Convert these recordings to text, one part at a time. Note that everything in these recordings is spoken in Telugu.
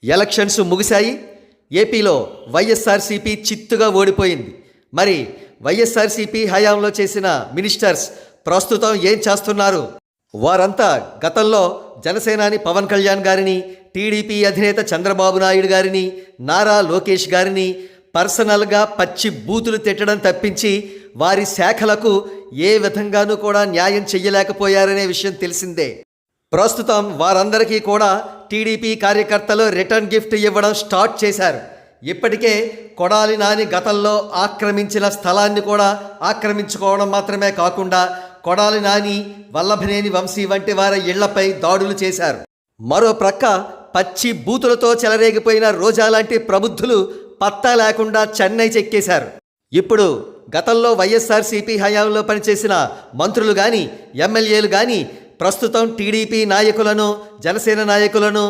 ఎలక్షన్స్ ముగిశాయి. ఏపీలో వైఎస్ఆర్సీపీ చిత్తుగా ఓడిపోయింది. మరి వైఎస్ఆర్సీపీ హయాంలో చేసిన మినిస్టర్స్ ప్రస్తుతం ఏం చేస్తున్నారు? వారంతా గతంలో జనసేనాని పవన్ కళ్యాణ్ గారిని, టీడీపీ అధినేత చంద్రబాబు నాయుడు గారిని, నారా లోకేష్ గారిని పర్సనల్గా పచ్చి బూతులు తిట్టడం తప్పించి వారి శాఖలకు ఏ విధంగానూ కూడా న్యాయం చెయ్యలేకపోయారనే విషయం తెలిసిందే. ప్రస్తుతం వారందరికీ కూడా టీడీపీ కార్యకర్తలు రిటర్న్ గిఫ్ట్ ఇవ్వడం స్టార్ట్ చేశారు. ఇప్పటికే కొడాలి నాని గతంలో ఆక్రమించిన స్థలాన్ని కూడా ఆక్రమించుకోవడం మాత్రమే కాకుండా కొడాలి నాని, వల్లభనేని వంశీ వంటి వారి ఇళ్లపై దాడులు చేశారు. మరో ప్రక్క పచ్చి బూతులతో చెలరేగిపోయిన రోజా లాంటి ప్రబుద్ధులు పత్తా లేకుండా చెన్నై చెక్కేశారు. ఇప్పుడు గతంలో వైఎస్ఆర్సీపీ హయాంలో పనిచేసిన మంత్రులు కానీ, ఎమ్మెల్యేలు కానీ ప్రస్తుతం టీడీపీ నాయకులను, జనసేన నాయకులను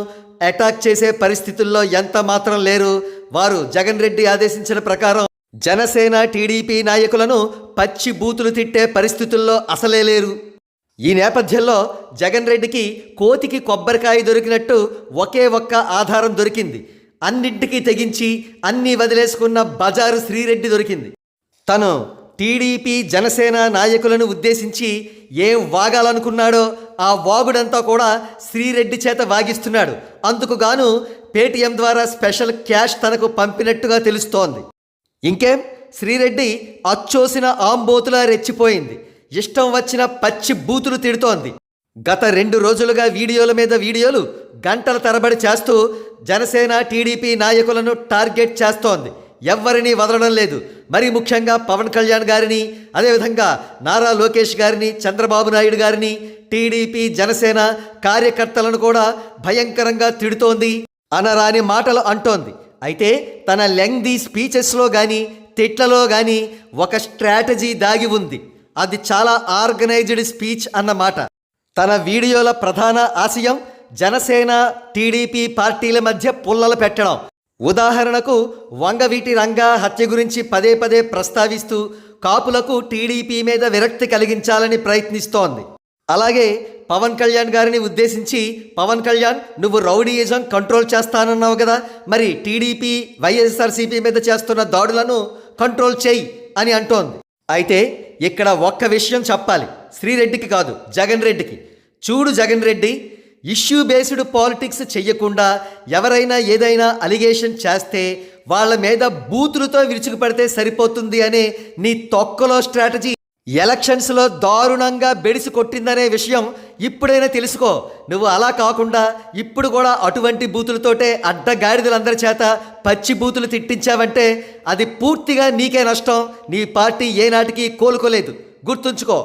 అటాక్ చేసే పరిస్థితుల్లో ఎంత మాత్రం లేరు. వారు జగన్ రెడ్డి ఆదేశించిన ప్రకారం జనసేన, టీడీపీ నాయకులను పచ్చి బూతులు తిట్టే పరిస్థితుల్లో అసలే లేరు. ఈ నేపథ్యంలో జగన్ రెడ్డికి కోతికి కొబ్బరికాయ దొరికినట్టు ఒకే ఒక్క ఆధారం దొరికింది. అన్నింటికీ తెగించి అన్నీ వదిలేసుకున్న బజారు శ్రీరెడ్డి దొరికింది. తను టీడీపీ, జనసేన నాయకులను ఉద్దేశించి ఏం వాగాలనుకున్నాడో ఆ వాగుడంతా కూడా శ్రీరెడ్డి చేత వాగిస్తున్నాడు. అందుకు గాను పేటీఎం ద్వారా స్పెషల్ క్యాష్ తనకు పంపినట్టుగా తెలుస్తోంది. ఇంకేం, శ్రీరెడ్డి అచ్చోసిన ఆంబోతులా రెచ్చిపోయింది. ఇష్టం వచ్చిన పచ్చి బూతులు తిడుతోంది. గత 2 రోజులుగా వీడియోల మీద వీడియోలు గంటల తరబడి చేస్తూ జనసేన, టీడీపీ నాయకులను టార్గెట్ చేస్తోంది. ఎవ్వరినీ వదలడం లేదు. మరి ముఖ్యంగా పవన్ కళ్యాణ్ గారిని, అదేవిధంగా నారా లోకేష్ గారిని, చంద్రబాబు నాయుడు గారిని, టీడీపీ, జనసేన కార్యకర్తలను కూడా భయంకరంగా తిడుతోంది. అనరాని మాటలు అంటోంది. అయితే తన లెంగ్దీ స్పీచెస్లో కానీ, తిట్లలో కానీ ఒక స్ట్రాటజీ దాగి ఉంది. అది చాలా ఆర్గనైజ్డ్ స్పీచ్ అన్నమాట. తన వీడియోల ప్రధాన ఆశయం జనసేన, టీడీపీ పార్టీల మధ్య పుల్లలు పెట్టడం. ఉదాహరణకు వంగవీటి రంగా హత్య గురించి పదే పదే ప్రస్తావిస్తూ కాపులకు టీడీపీ మీద విరక్తి కలిగించాలని ప్రయత్నిస్తోంది. అలాగే పవన్ కళ్యాణ్ గారిని ఉద్దేశించి, పవన్ కళ్యాణ్, నువ్వు రౌడీయిజం కంట్రోల్ చేస్తానన్నావు కదా, మరి టీడీపీ, వైఎస్ఆర్సీపీ మీద చేస్తున్న దాడులను కంట్రోల్ చేయి అని అంటోంది. అయితే ఇక్కడ ఒక్క విషయం చెప్పాలి, శ్రీరెడ్డికి కాదు, జగన్ రెడ్డికి. చూడు Jagan Reddy, issue based politics చెయ్యకుండా ఎవరైనా ఏదైనా అలిగేషన్ చేస్తే వాళ్ళ మీద బూతులతో విరుచుకుపడితే సరిపోతుంది అనే నీ తొక్కలో స్ట్రాటజీ ఎలక్షన్స్లో దారుణంగా బెడిసి కొట్టిందనే విషయం ఇప్పుడైనా తెలుసుకో. నువ్వు అలా కాకుండా ఇప్పుడు కూడా అటువంటి బూతులతోటే అడ్డగాడిదలందరి చేత పచ్చి బూతులు తిట్టించావంటే అది పూర్తిగా నీకే నష్టం. నీ పార్టీ ఏనాటికి కోలుకోలేదు, గుర్తుంచుకో.